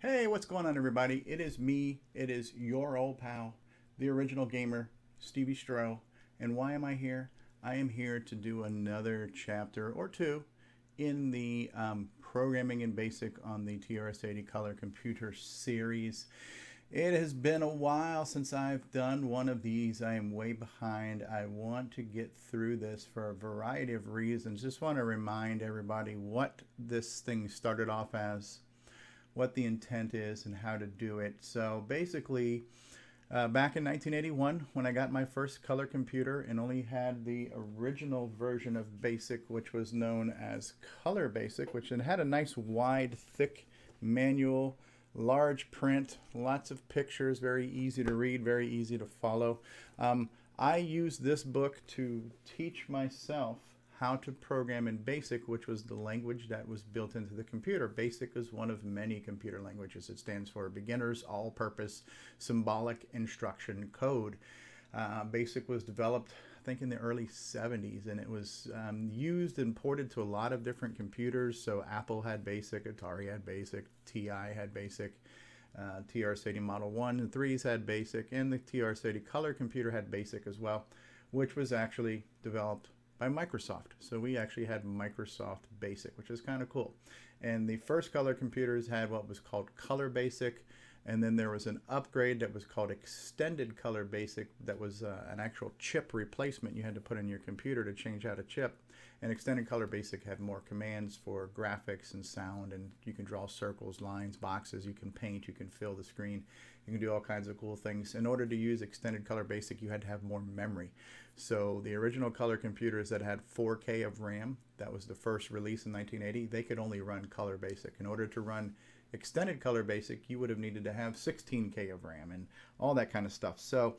Hey, what's going on, everybody? It is me. It is your old pal, the original gamer, StevieStrow. And why am I here? I am here to do another chapter or two in the Programming in Basic on the TRS-80 Color Computer series. It has been a while since I've done one of these. I am way behind. I want to get through this for a variety of reasons. Just want to remind everybody what this thing started off as, what the intent is, and how to do it. So basically, back in 1981, when I got my first color computer and only had the original version of BASIC, which was known as Color Basic, which had a nice wide, thick manual, large print, lots of pictures, very easy to read, very easy to follow. I used this book to teach myself how to program in BASIC, which was the language that was built into the computer. BASIC is one of many computer languages. It stands for Beginner's All-Purpose Symbolic Instruction Code. BASIC was developed, I think, in the early 70s, and it was used and ported to a lot of different computers. So Apple had BASIC, Atari had BASIC, TI had BASIC, TRS-80 Model 1 and 3s had BASIC, and the TRS-80 Color computer had BASIC as well, which was actually developed by Microsoft. So we actually had Microsoft BASIC, which is kind of cool. And the first color computers had what was called Color Basic, and then there was an upgrade that was called Extended Color Basic that was an actual chip replacement you had to put in your computer to change out a chip. And Extended Color Basic had more commands for graphics and sound, and you can draw circles, lines, boxes, you can paint, you can fill the screen, you can do all kinds of cool things. In order to use Extended Color Basic, you had to have more memory. So the original color computers that had 4K of RAM, that was the first release in 1980, they could only run Color Basic. In order to run Extended Color Basic, you would have needed to have 16K of RAM and all that kind of stuff. So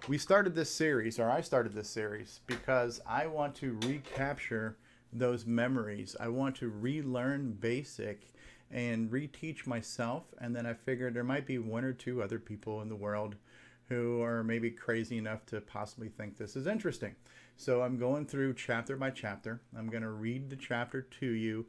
we started this series, or I started this series, because I want to recapture those memories. I want to relearn BASIC and reteach myself, and then I figured there might be one or two other people in the world who are maybe crazy enough to possibly think this is interesting. So I'm going through chapter by chapter. I'm going to read the chapter to you.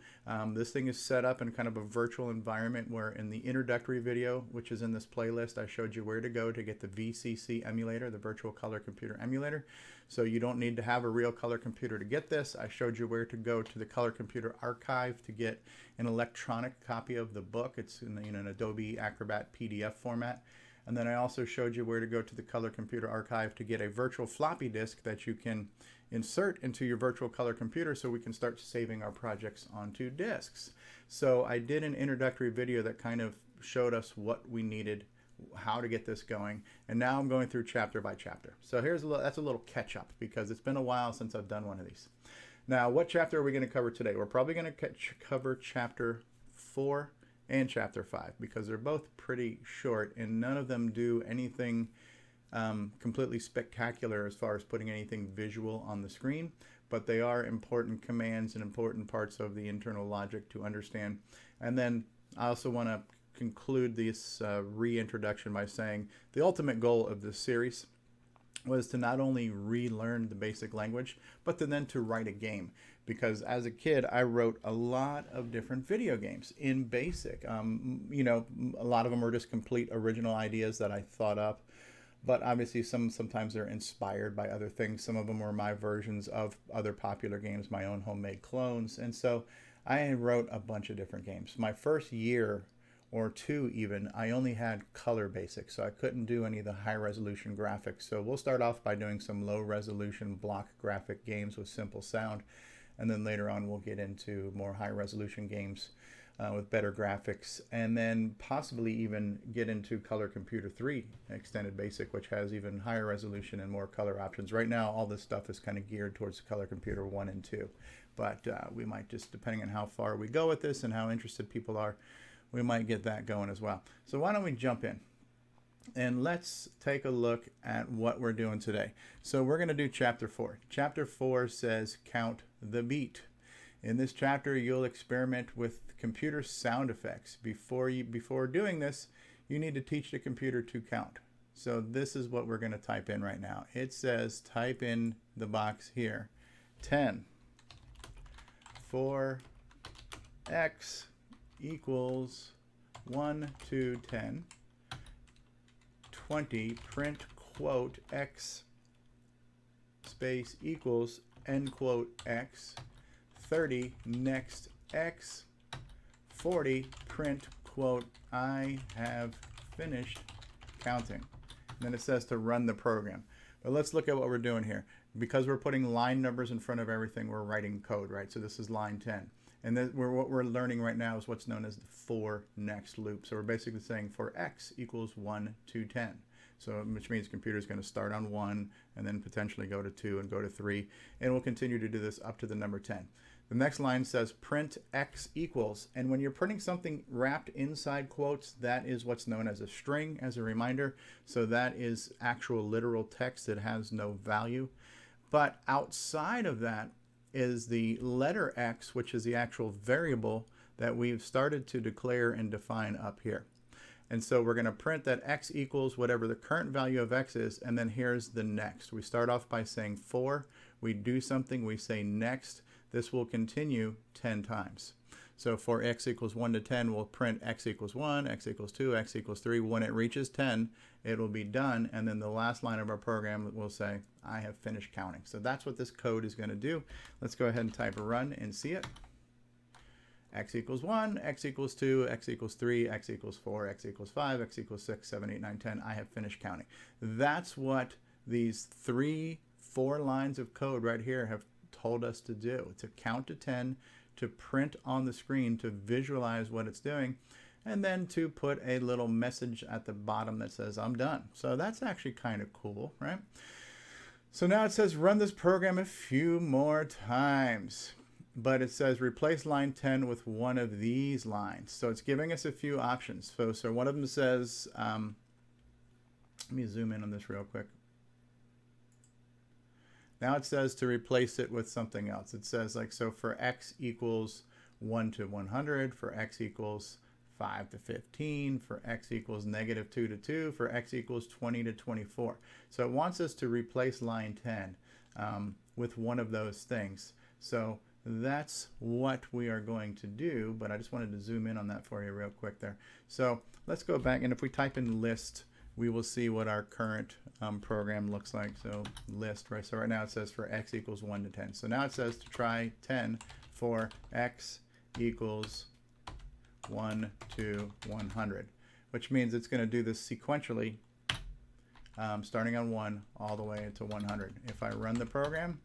This thing is set up in kind of a virtual environment where in the introductory video, which is in this playlist, I showed you where to go to get the VCC emulator, the Virtual Color Computer Emulator. So you don't need to have a real color computer to get this. I showed you where to go to the Color Computer Archive to get an electronic copy of the book. It's in an Adobe Acrobat PDF format. And then I also showed you where to go to the Color Computer Archive to get a virtual floppy disk that you can insert into your virtual color computer so we can start saving our projects onto disks. So I did an introductory video that kind of showed us what we needed, how to get this going, and now I'm going through chapter by chapter. So that's a little catch up because it's been a while since I've done one of these. Now, what chapter are we going to cover today? We're probably going to cover chapter 4 and chapter 5 because they're both pretty short and none of them do anything completely spectacular as far as putting anything visual on the screen, but they are important commands and important parts of the internal logic to understand. And then I also want to conclude this reintroduction by saying the ultimate goal of this series was to not only relearn the basic language, but then to write a game. Because as a kid, I wrote a lot of different video games in BASIC. You know, a lot of them are just complete original ideas that I thought up. But obviously, sometimes they're inspired by other things. Some of them were my versions of other popular games, my own homemade clones. And so I wrote a bunch of different games. My first year or two even, I only had Color Basic, so I couldn't do any of the high resolution graphics. So we'll start off by doing some low resolution block graphic games with simple sound, and then later on we'll get into more high resolution games with better graphics, and then possibly even get into Color Computer 3 Extended Basic, which has even higher resolution and more color options. Right now all this stuff is kind of geared towards Color Computer 1 and 2, but we might just, depending on how far we go with this and how interested people are, we might get that going as well. So why don't we jump in and let's take a look at what we're doing today. So we're going to do chapter 4. Chapter 4 says count the beat. In this chapter you'll experiment with computer sound effects. Before doing this, you need to teach the computer to count. So this is what we're going to type in right now. It says type in the box here 10 for x equals 1 to 10, 20, print quote x space equals end quote x, 30, next x, 40, print quote I have finished counting. And then it says to run the program. But let's look at what we're doing here. Because we're putting line numbers in front of everything, we're writing code, right? So this is line 10. And then what we're learning right now is what's known as the for next loop. So we're basically saying for x equals 1 to 10. So which means the computer is going to start on 1 and then potentially go to 2 and go to 3. And we'll continue to do this up to the number 10. The next line says print x equals. And when you're printing something wrapped inside quotes, that is what's known as a string, as a reminder. So that is actual literal text that has no value. But outside of that is the letter x, which is the actual variable that we've started to declare and define up here. And so we're going to print that x equals whatever the current value of x is, and then here's the next. We start off by saying for, we do something, we say next. This will continue 10 times. So for x equals 1 to 10, we'll print x equals 1, x equals 2, x equals 3. When it reaches 10, it will be done, and then the last line of our program will say, I have finished counting. So that's what this code is going to do. Let's go ahead and type run and see it. X equals 1, x equals 2, x equals 3, x equals 4, x equals 5, x equals 6, 7, 8, 9, 10. I have finished counting. That's what these 4 lines of code right here have told us to do, to count to 10, to print on the screen, to visualize what it's doing, and then to put a little message at the bottom that says I'm done. So that's actually kind of cool, right? So now it says run this program a few more times, but it says replace line 10 with one of these lines. So it's giving us a few options. So one of them says, let me zoom in on this real quick. Now it says to replace it with something else. It says like, so for x equals 1 to 100, for x equals 5 to 15, for x equals negative 2 to 2, for x equals 20 to 24. So it wants us to replace line 10 with one of those things. So that's what we are going to do, but I just wanted to zoom in on that for you real quick there. So let's go back, and if we type in list, we will see what our current program looks like. So list, right? So right now it says for x equals 1 to 10. So now it says to try 10 for x equals 1 to 100, which means it's going to do this sequentially, starting on 1 all the way to 100. If I run the program,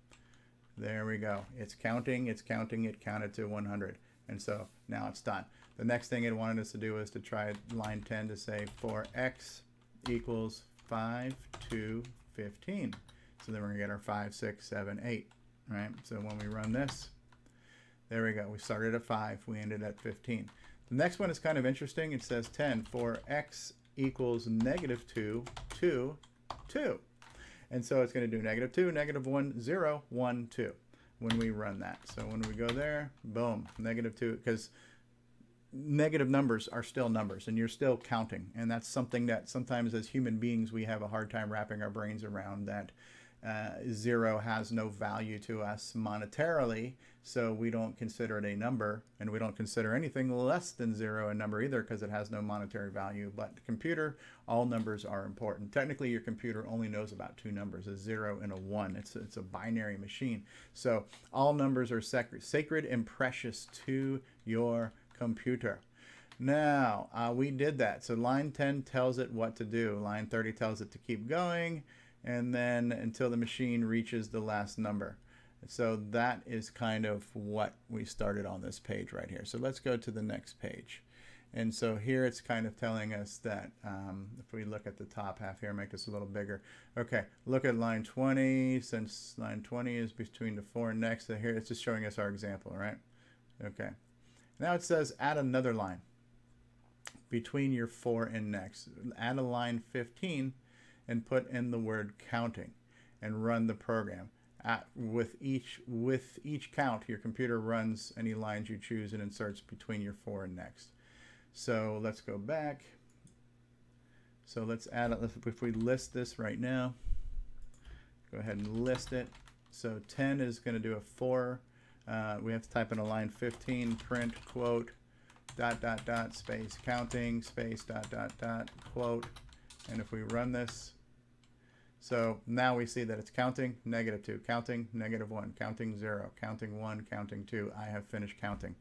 there we go. It's counting, it's counting, it counted to 100. And so now it's done. The next thing it wanted us to do is to try line 10 to say for x equals 5 to 15. So then we're going to get our 5, 6, 7, 8, right? So when we run this, there we go. We started at 5, we ended at 15. The next one is kind of interesting. It says 10 for x equals negative 2 to 2. And so it's going to do negative 2, negative 1, 0, 1, 2 when we run that. So when we go there, boom, negative 2, because negative numbers are still numbers and you're still counting. And that's something that sometimes as human beings we have a hard time wrapping our brains around, that 0 has no value to us monetarily, so we don't consider it a number, and we don't consider anything less than 0 a number either because it has no monetary value. But the computer, all numbers are important. Technically your computer only knows about 2 numbers, a 0 and a 1. It's a binary machine. So all numbers are sacred and precious to your computer. Now we did that. So line 10 tells it what to do. Line 30 tells it to keep going, and then until the machine reaches the last number. So that is kind of what we started on this page right here. So let's go to the next page. And so here it's kind of telling us that if we look at the top half here, make this a little bigger. Okay, look at line 20. Since line 20 is between the 4 and next, so here it's just showing us our example, right? Okay. Now it says add another line between your 4 and next. Add a line 15 and put in the word counting and run the program. With each count, your computer runs any lines you choose and inserts between your 4 and next. So let's go back. So let's add, if we list this right now, go ahead and list it. So 10 is going to do a 4. We have to type in a line 15, print quote dot dot dot space counting space dot dot dot quote. And if we run this, so now we see that it's counting -2, counting -1, counting 0, counting 1, counting 2. I have finished counting.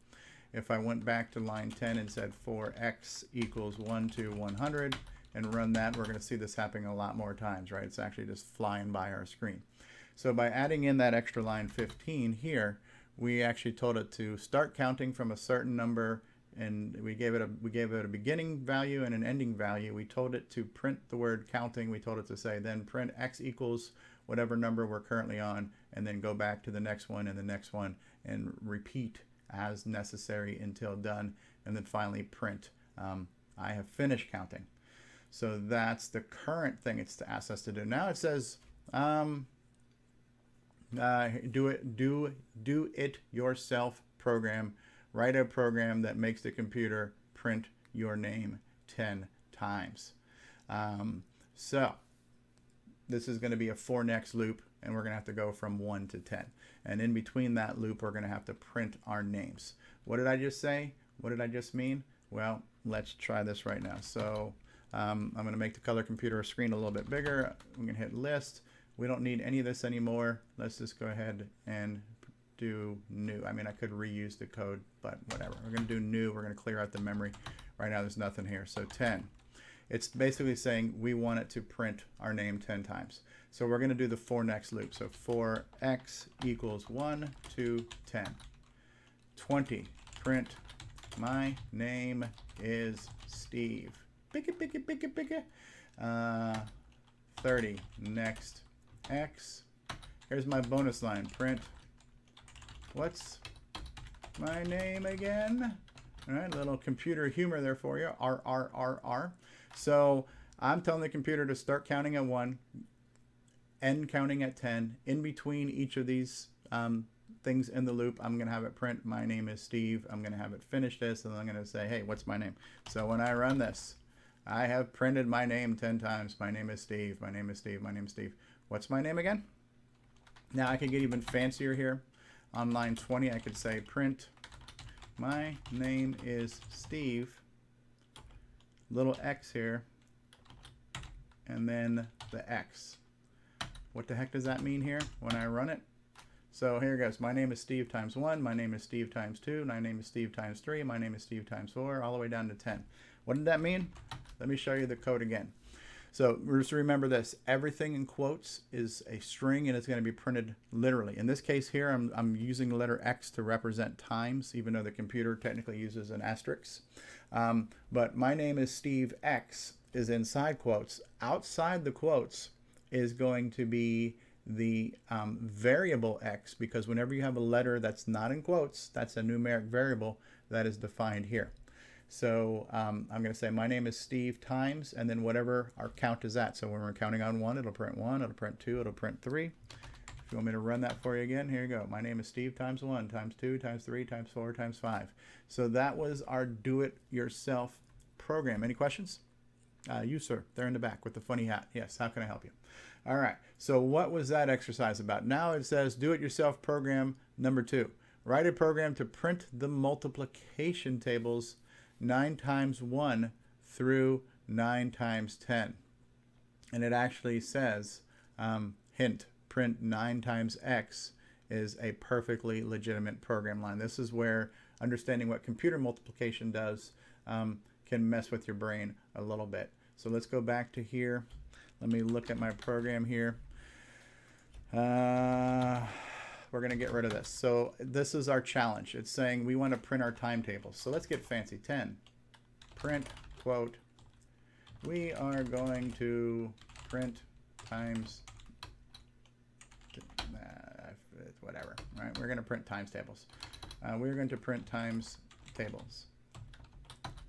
If I went back to line 10 and said for x equals 1 to 100 and run that, we're going to see this happening a lot more times, right? It's actually just flying by our screen. So by adding in that extra line 15 here, we actually told it to start counting from a certain number, and we gave it a beginning value and an ending value. We told it to print the word counting. We told it to say then print x equals whatever number we're currently on, and then go back to the next one and the next one and repeat as necessary until done, and then finally print I have finished counting. So that's the current thing it's asked us to do. Now it says do it yourself program. Write a program that makes the computer print your name 10 times. So this is going to be a for next loop, and we're going to have to go from 1 to 10. And in between that loop, we're going to have to print our names. What did I just say? What did I just mean? Well, let's try this right now. So I'm going to make the color computer screen a little bit bigger. I'm going to hit list. We don't need any of this anymore. Let's just go ahead and do new. I mean, I could reuse the code, but whatever. We're going to do new. We're going to clear out the memory. Right now there's nothing here. So 10. It's basically saying we want it to print our name 10 times. So we're going to do the for next loop. So for x equals 1 to 10. 20. Print my name is Steve. Pick it. 30. Next x. Here's my bonus line. Print what's my name again? All right, little computer humor there for you. R. So I'm telling the computer to start counting at 1, end counting at 10. In between each of these things in the loop, I'm going to have it print my name is Steve. I'm going to have it finish this, and I'm going to say, hey, what's my name? So when I run this, I have printed my name 10 times. My name is Steve. My name is Steve. My name is Steve. What's my name again? Now I can get even fancier here. On line 20, I could say print my name is Steve, little x here, and then the x. What the heck does that mean here when I run it? So here it goes. My name is Steve times 1. My name is Steve times 2. My name is Steve times 3. My name is Steve times 4, all the way down to 10. What did that mean? Let me show you the code again. So just remember this, everything in quotes is a string, and it's going to be printed literally. In this case here, I'm using the letter X to represent times, even though the computer technically uses an asterisk. But my name is Steve X is inside quotes. Outside the quotes is going to be the variable X, because whenever you have a letter that's not in quotes, that's a numeric variable that is defined here. So I'm going to say my name is Steve times, and then whatever our count is at. So when we're counting on 1, it'll print 1, it'll print 2, it'll print 3. If you want me to run that for you again, here you go. My name is Steve times 1, times 2, times 3, times 4, times 5. So that was our do-it-yourself program. Any questions? You, sir, there in the back with the funny hat. Yes, how can I help you? All right, so what was that exercise about? Now it says do-it-yourself program number 2. Write a program to print the multiplication tables 9 times 1 through 9 times 10. And it actually says, hint, print 9 times x is a perfectly legitimate program line. This is where understanding what computer multiplication does can mess with your brain a little bit. So let's go back to here. Let me look at my program here. We're going to get rid of this. So this is our challenge. It's saying we want to print our timetables. So let's get fancy. 10. Print, quote, we are going to print times, whatever, right? We're going to print times tables. We're going to print times tables.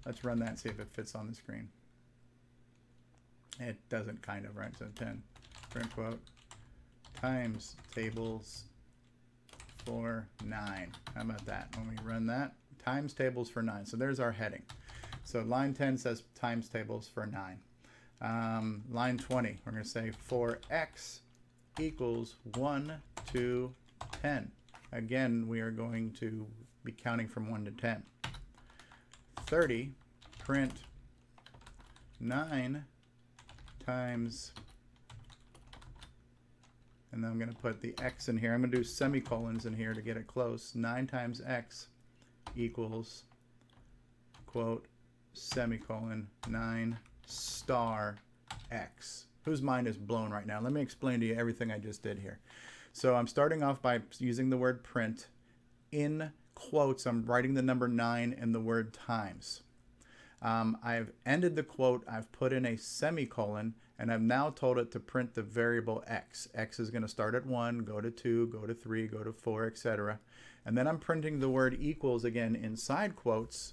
Let's run that and see if it fits on the screen. It doesn't, kind of, right? So 10, print, quote, times tables for 9. How about that? When we run that, times tables for 9. So there's our heading. So line 10 says times tables for 9. Line 20, we're going to say for x equals 1 to 10. Again, we are going to be counting from 1 to 10. 30, print 9 times, and then I'm going to put the x in here. I'm going to do semicolons in here to get it close. 9 times x equals, quote, semicolon, 9 star x. Whose mind is blown right now? Let me explain to you everything I just did here. So I'm starting off by using the word print. In quotes, I'm writing the number 9 and the word times. I've ended the quote, I've put in a semicolon, and I've now told it to print the variable x. X is going to start at 1, go to 2, go to 3, go to 4, etc. And then I'm printing the word equals again inside quotes,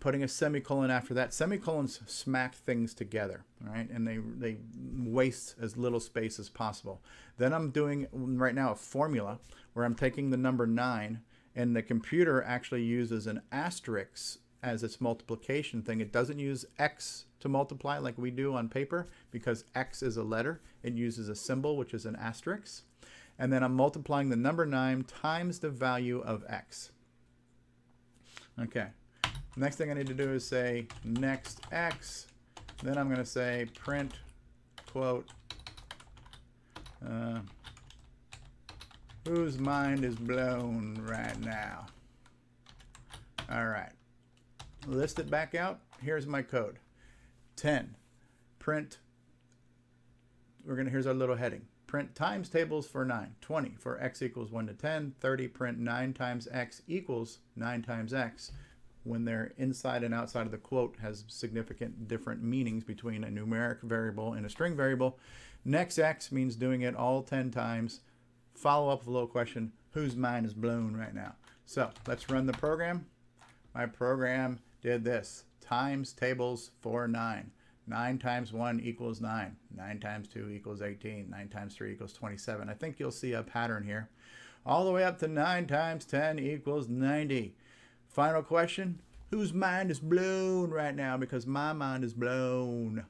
putting a semicolon after that. Semicolons smack things together, right? And they waste as little space as possible. Then I'm doing right now a formula where I'm taking the number 9, and the computer actually uses an asterisk as its multiplication thing. It doesn't use x to multiply like we do on paper because x is a letter. It uses a symbol, which is an asterisk. And then I'm multiplying the number 9 times the value of x. Okay. Next thing I need to do is say next x. Then I'm going to say print, quote, whose mind is blown right now. All right. List it back out. Here's my code. 10. Print. Here's our little heading. Print times tables for 9. 20 for x equals 1 to 10. 30. Print 9 times x equals 9 times x. When they're inside and outside of the quote has significant different meanings between a numeric variable and a string variable. Next x means doing it all 10 times. Follow up with a little question. Whose mind is blown right now? So let's run the program. My program did this. Times tables for 9. 9 times 1 equals 9. 9 times 2 equals 18. 9 times 3 equals 27. I think you'll see a pattern here. All the way up to 9 times 10 equals 90. Final question. Whose mind is blown right now? Because my mind is blown.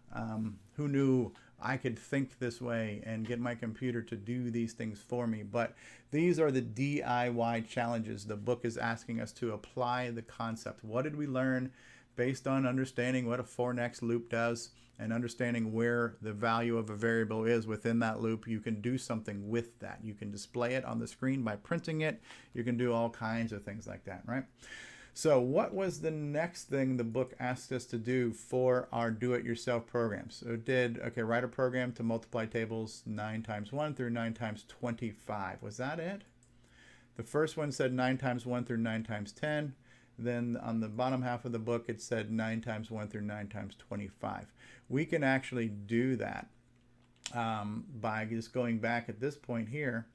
Who knew I could think this way and get my computer to do these things for me? But these are the DIY challenges. The book is asking us to apply the concept. What did we learn based on understanding what a for next loop does and understanding where the value of a variable is within that loop? You can do something with that. You can display it on the screen by printing it. You can do all kinds of things like that, right? So what was the next thing the book asked us to do for our do-it-yourself programs? So it did, okay, write a program to multiply tables 9 times 1 through 9 times 25. Was that it? The first one said 9 times 1 through 9 times 10. Then on the bottom half of the book, it said 9 times 1 through 9 times 25. We can actually do that by just going back at this point here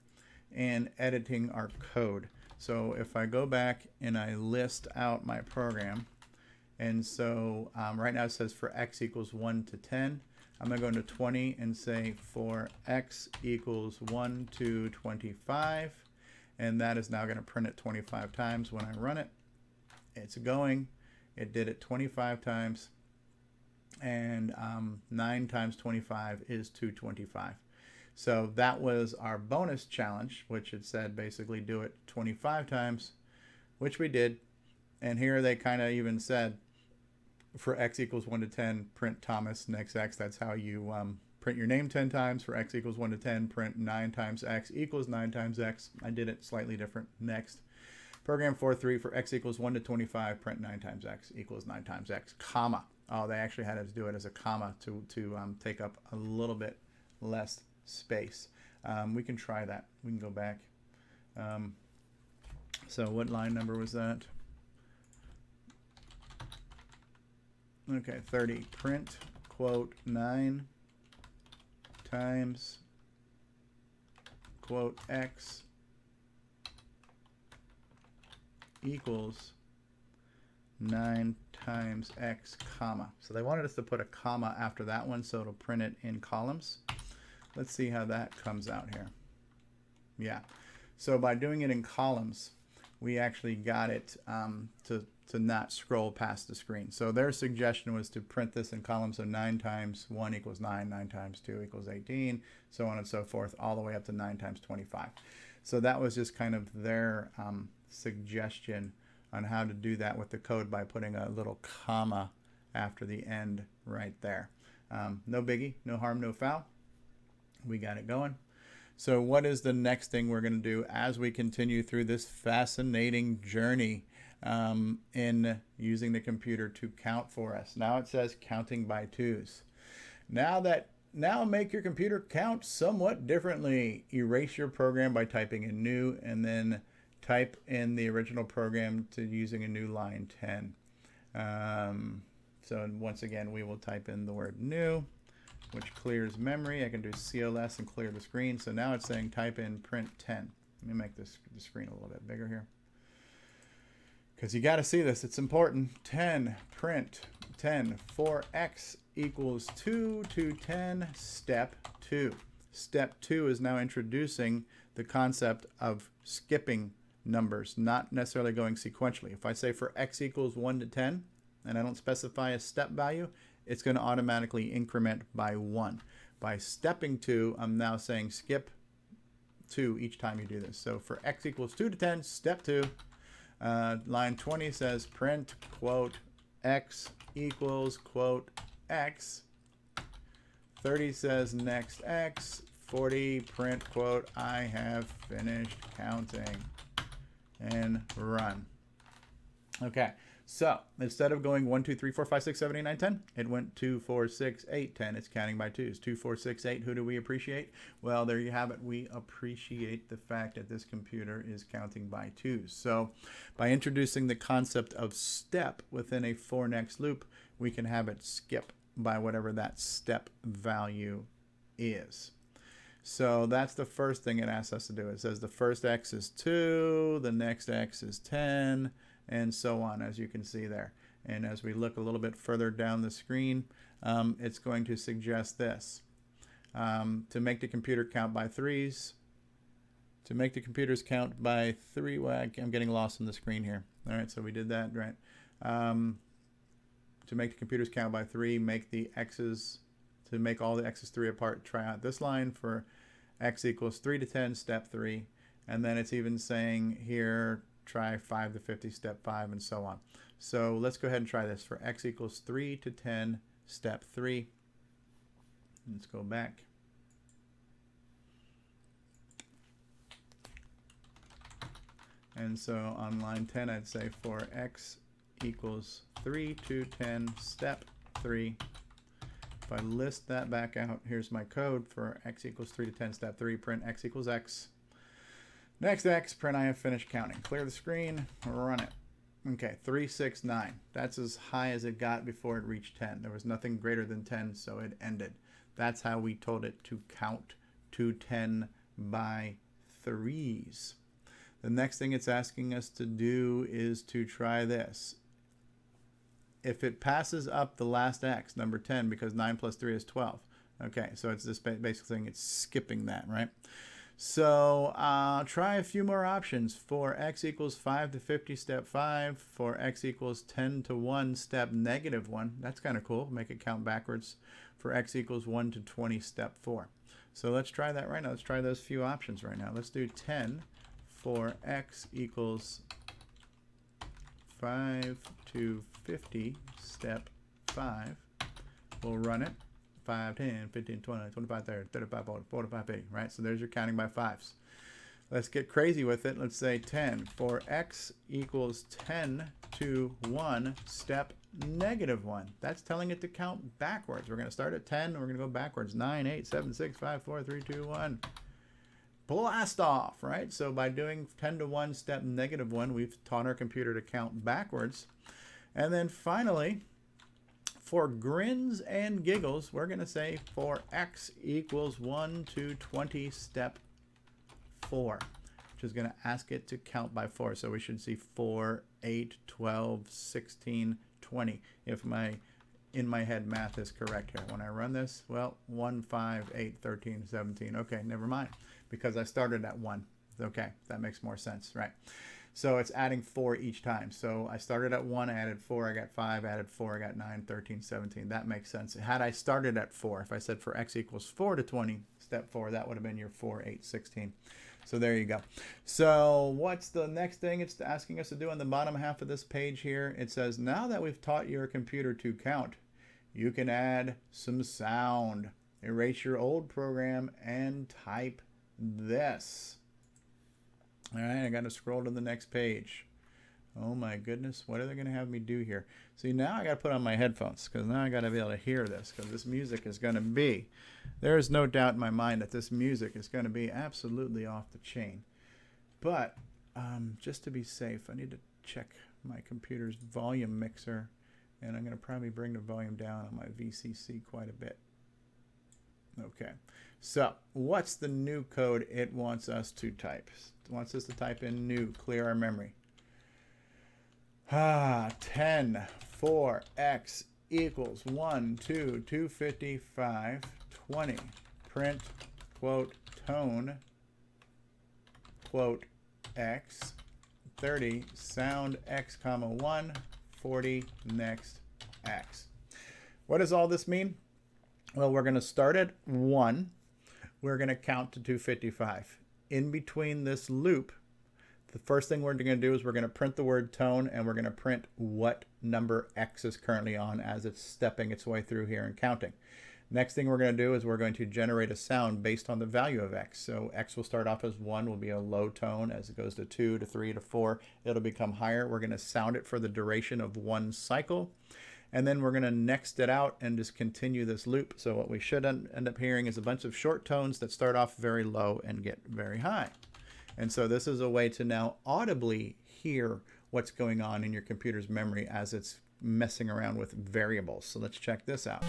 and editing our code. So if I go back and I list out my program, and so right now it says for x equals 1 to 10, I'm going to go into 20 and say for x equals 1 to 25, and that is now going to print it 25 times when I run it. It's going. It did it 25 times, and 9 times 25 is 225. So that was our bonus challenge, which it said basically do it 25 times, which we did. And here they kind of even said for x equals 1 to 10, print Thomas next x. That's how you print your name 10 times. For x equals 1 to 10, print 9 times x equals 9 times x. I did it slightly different. Next. Program 4.3 for x equals 1 to 25, print 9 times x equals 9 times x, comma. Oh, they actually had us do it as a comma to take up a little bit less space. We can try that. We can go back. So what line number was that? Okay, 30. Print, quote, 9 times, quote, x equals 9 times x, comma. So they wanted us to put a comma after that one so it'll print it in columns. Let's see how that comes out here. Yeah. So by doing it in columns, we actually got it to not scroll past the screen. So their suggestion was to print this in columns. So 9 times 1 equals 9, 9 times 2 equals 18, so on and so forth, all the way up to 9 times 25. So that was just kind of their suggestion on how to do that with the code by putting a little comma after the end right there. No biggie, no harm, no foul. We got it going. So what is the next thing we're going to do as we continue through this fascinating journey in using the computer to count for us? Now it says counting by twos. Now make your computer count somewhat differently. Erase your program by typing in new and then type in the original program to using a new line 10. So once again, we will type in the word new, which clears memory. I can do CLS and clear the screen. So now it's saying type in print 10. Let me make the screen a little bit bigger here, because you got to see this. It's important. 10, print 10 for x equals 2 to 10, step 2. Step 2 is now introducing the concept of skipping numbers, not necessarily going sequentially. If I say for x equals 1 to 10, and I don't specify a step value, it's going to automatically increment by 1. By stepping 2, I'm now saying skip 2 each time you do this. So for x equals 2 to 10, step 2. Line 20 says print, quote, x equals, quote, x. 30 says next x. 40, print, quote, I have finished counting. And run. Okay, so instead of going 1, 2, 3, 4, 5, 6, 7, 8, 9, 10, it went 2, 4, 6, 8, 10. It's counting by twos. 2, 4, 6, 8. Who do we appreciate? Well, there you have it. We appreciate the fact that this computer is counting by twos. So by introducing the concept of step within a for next loop, we can have it skip by whatever that step value is. So that's the first thing it asks us to do. It says the first x is 2, the next x is 10, and so on, as you can see there. And as we look a little bit further down the screen, it's going to suggest this. To make the computer count by threes, to make the computers count by 3, well, I'm getting lost on the screen here. All right, so we did that, right? To make the computers count by 3, make the x's, to make all the x's 3 apart, try out this line for x equals 3 to 10, step 3. And then it's even saying here, try 5 to 50, step 5, and so on. So let's go ahead and try this for x equals 3 to 10, step 3. Let's go back. And so on line 10, I'd say for x equals 3 to 10, step 3. If I list that back out, here's my code for x equals 3 to 10, step 3, print x equals x. Next x, print I have finished counting. Clear the screen, run it. Okay, 3, 6, 9. That's as high as it got before it reached 10. There was nothing greater than 10, so it ended. That's how we told it to count to 10 by threes. The next thing it's asking us to do is to try this. If it passes up the last x, number 10, because 9 plus 3 is 12. Okay, so it's this basic thing. It's skipping that, right? So try a few more options. For x equals 5 to 50, step 5. For x equals 10 to 1, step -1. That's kind of cool. Make it count backwards. For x equals 1 to 20, step 4. So let's try that right now. Let's try those few options right now. Let's do 10 for x equals 5 to 50, step 5. We'll run it. 5, 10, 15, 20, 25, 30, 35, 40, 45, 50, right? So there's your counting by fives. Let's get crazy with it. Let's say 10 for x equals 10 to 1, step -1. That's telling it to count backwards. We're going to start at 10, and we're going to go backwards. 9, 8, 7, 6, 5, 4, 3, 2, 1. Blast off, right? So by doing 10 to 1, step -1, we've taught our computer to count backwards. And then finally, for grins and giggles, we're going to say for x equals 1 to 20, step 4, which is going to ask it to count by 4. So we should see 4, 8, 12, 16, 20. If my in my head math is correct here. When I run this, well, 1, 5, 8, 13, 17. Okay, never mind, because I started at 1. Okay, that makes more sense, right? So it's adding 4 each time. So I started at 1, I added 4, I got 5, added 4, I got 9, 13, 17. That makes sense. Had I started at 4, if I said for x equals 4 to 20, step 4, that would have been your 4, 8, 16. So there you go. So what's the next thing it's asking us to do on the bottom half of this page here? It says, now that we've taught your computer to count, you can add some sound. Erase your old program and type this. All right, I got to scroll to the next page. Oh my goodness, what are they going to have me do here? See, now I got to put on my headphones because now I got to be able to hear this, because this music is going to be, there is no doubt in my mind that this music is going to be absolutely off the chain. But just to be safe, I need to check my computer's volume mixer, and I'm going to probably bring the volume down on my VCC quite a bit. Okay, so what's the new code it wants us to type? It wants us to type in new, clear our memory. 10 for x equals 1, 2, 255, 20. Print, quote, tone, quote, x, 30, sound x, comma, 1, 40, next, x. What does all this mean? Well, we're going to start at 1. We're going to count to 255. In between this loop, the first thing we're going to do is we're going to print the word tone, and we're going to print what number x is currently on as it's stepping its way through here and counting. Next thing we're going to do is we're going to generate a sound based on the value of x. So x will start off as 1, will be a low tone. As it goes to 2, to 3, to 4, it'll become higher. We're going to sound it for the duration of 1 cycle. And then we're going to next it out and just continue this loop. So what we should end up hearing is a bunch of short tones that start off very low and get very high. And so this is a way to now audibly hear what's going on in your computer's memory as it's messing around with variables. So let's check this out.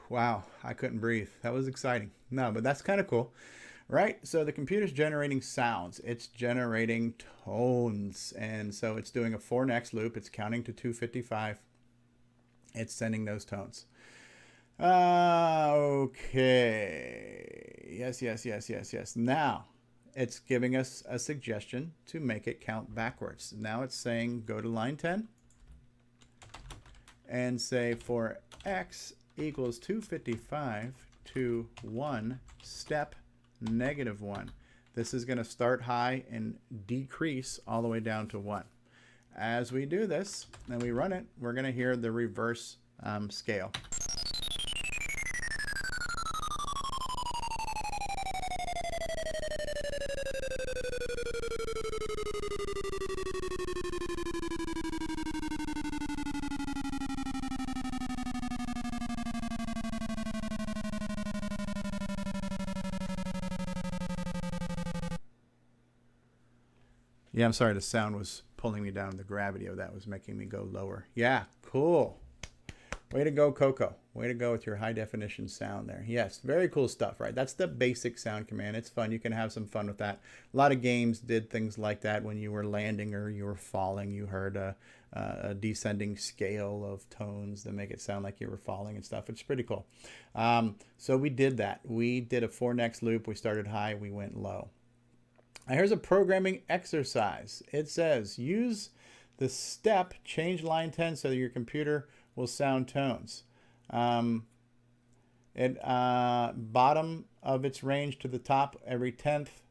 Wow, I couldn't breathe. That was exciting. No, but that's kind of cool, right? So the computer's generating sounds. It's generating tones. And so it's doing a for next loop. It's counting to 255. It's sending those tones. Okay. Yes. Now, it's giving us a suggestion to make it count backwards. Now it's saying go to line 10 and say for x equals 255 to 1, step -1. This is going to start high and decrease all the way down to 1. As we do this and we run it, we're going to hear the reverse scale. Yeah, I'm sorry, the sound was pulling me down. The gravity of that was making me go lower. Yeah, cool. Way to go, Coco. Way to go with your high definition sound there. Yes, very cool stuff, right? That's the basic sound command. It's fun. You can have some fun with that. A lot of games did things like that when you were landing or you were falling. You heard a descending scale of tones that make it sound like you were falling and stuff. It's pretty cool. So we did that. We did a for next loop. We started high. We went low. Now here's a programming exercise. It says use the step, change line 10 so that your computer will sound tones. Bottom of its range to the top every 10th,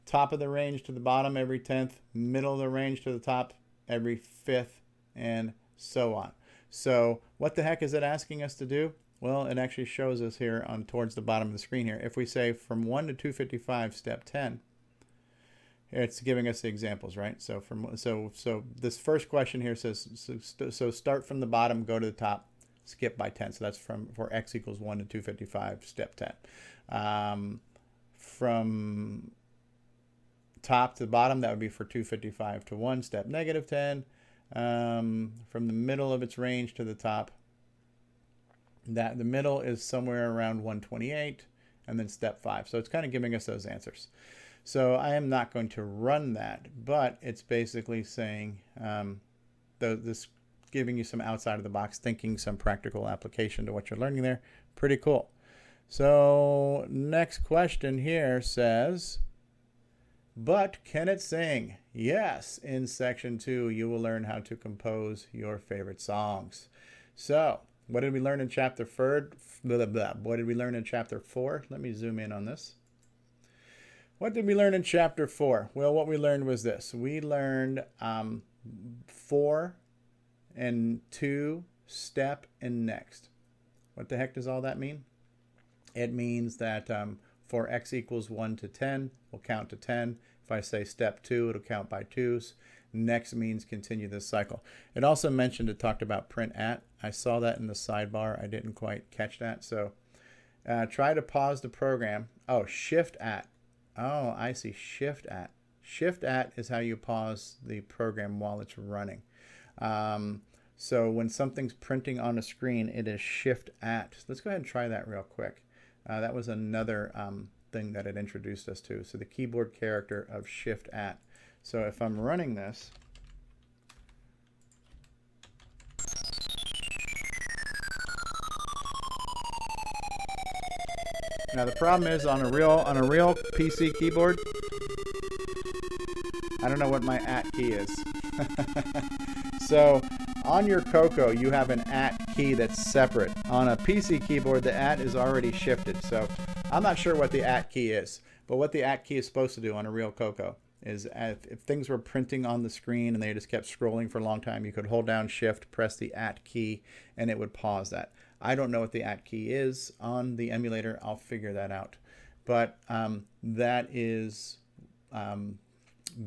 top of the range to the bottom every 10th, middle of the range to the top every 5th, and so on. So what the heck is it asking us to do? Well, it actually shows us here on towards the bottom of the screen here. If we say from 1 to 255, step 10, it's giving us the examples, right? So so this first question here says so start from the bottom, go to the top, skip by 10. So that's for x equals 1 to 255, step 10. From top to the bottom, that would be for 255 to 1, step -10. From the middle of its range to the top, that the middle is somewhere around 128, and then step 5. So it's kind of giving us those answers. So I am not going to run that, but it's basically saying this giving you some outside of the box thinking, some practical application to what you're learning there. Pretty cool. So next question here says, but can it sing? Yes, in section 2, you will learn how to compose your favorite songs. So what did we learn in chapter 4? What did we learn in chapter 4? Let me zoom in on this. What did we learn in chapter 4? Well, what we learned was this. We learned 4 and 2, step, and next. What the heck does all that mean? It means that for x equals 1 to 10, we'll count to 10. If I say step 2, it'll count by 2s. Next means continue this cycle. It also mentioned, it talked about print at. I saw that in the sidebar. I didn't quite catch that. So try to pause the program. Oh, shift at. Oh, I see. Shift at. Shift at is how you pause the program while it's running. So when something's printing on a screen, it is shift at. Let's go ahead and try that real quick. That was another thing that it introduced us to. So the keyboard character of shift at. So if I'm running this, now the problem is on a real PC keyboard, I don't know what my at key is. So on your Coco, you have an at key that's separate. On a PC keyboard, the at is already shifted. So I'm not sure what the at key is, but what the at key is supposed to do on a real Coco is if things were printing on the screen and they just kept scrolling for a long time, you could hold down shift, press the at key, and it would pause that. I don't know what the at key is on the emulator. I'll figure that out. But that is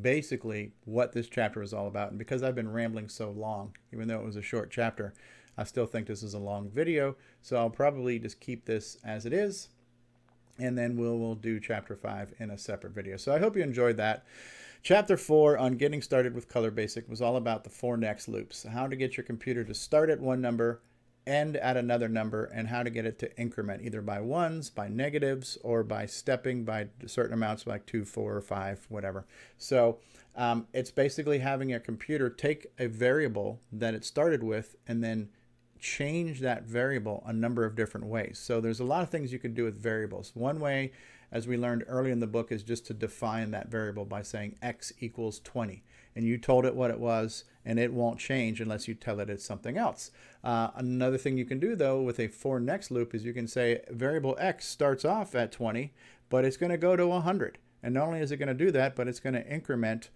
basically what this chapter is all about. And because I've been rambling so long, even though it was a short chapter, I still think this is a long video. So I'll probably just keep this as it is. And then we'll do chapter 5 in a separate video. So I hope you enjoyed that. Chapter 4 on getting started with Color Basic was all about the 4 next loops. How to get your computer to start at one number, end at another number, and how to get it to increment either by ones, by negatives, or by stepping by certain amounts like 2, 4, or 5, whatever. So it's basically having a computer take a variable that it started with and then change that variable a number of different ways. So there's a lot of things you can do with variables. One way, as we learned early in the book, is just to define that variable by saying x equals 20. And you told it what it was, and it won't change unless you tell it it's something else. Another thing you can do, though, with a for next loop is you can say variable x starts off at 20, but it's going to go to 100. And not only is it going to do that, but it's going to increment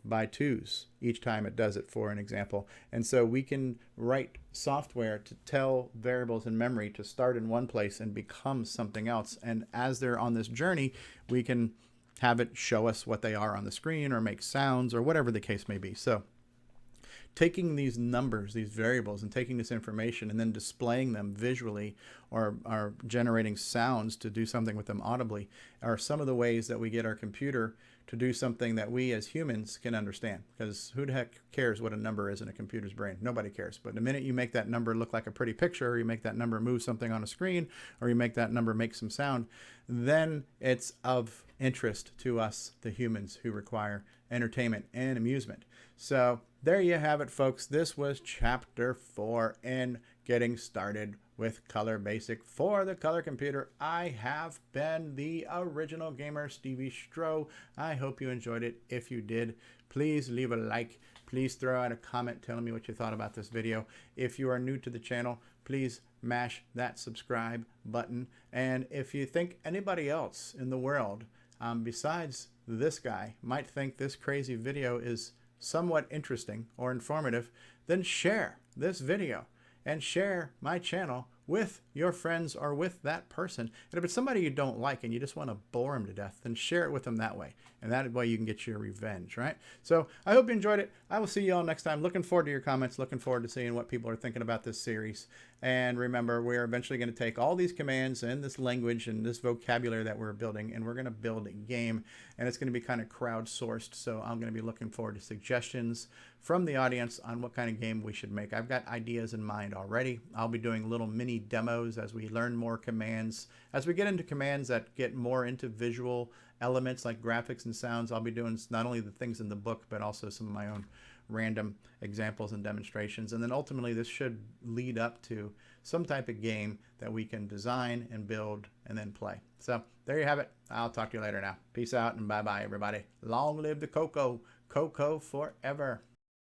by 2s each time it does it, for an example. And so we can write software to tell variables in memory to start in one place and become something else. And as they're on this journey, we can have it show us what they are on the screen or make sounds or whatever the case may be. So taking these numbers, these variables, and taking this information and then displaying them visually or generating sounds to do something with them audibly are some of the ways that we get our computer to do something that we as humans can understand. Because who the heck cares what a number is in a computer's brain? Nobody cares. But the minute you make that number look like a pretty picture, or you make that number move something on a screen, or you make that number make some sound, then it's of interest to us, the humans who require entertainment and amusement. So there you have it, folks. This was chapter 4 in getting started with Color Basic for the color computer. I have been the original gamer, StevieStrow. I hope you enjoyed it. If you did, please leave a like. Please throw out a comment telling me what you thought about this video. If you are new to the channel, please mash that subscribe button. And if you think anybody else in the world besides this guy might think this crazy video is somewhat interesting or informative, then share this video and share my channel with your friends or with that person. And if it's somebody you don't like and you just want to bore them to death, then share it with them that way. And that way you can get your revenge, right? So I hope you enjoyed it. I will see you all next time. Looking forward to your comments. Looking forward to seeing what people are thinking about this series. And remember, we're eventually going to take all these commands and this language and this vocabulary that we're building, and we're going to build a game. And it's going to be kind of crowdsourced. So I'm going to be looking forward to suggestions from the audience on what kind of game we should make. I've got ideas in mind already. I'll be doing little mini demos as we learn more commands. As we get into commands that get more into visual elements like graphics and sounds, I'll be doing not only the things in the book, but also some of my own random examples and demonstrations. And then ultimately this should lead up to some type of game that we can design and build and then play. So there you have it. I'll talk to you later now. Peace out and bye-bye, everybody. Long live the cocoa. Cocoa forever.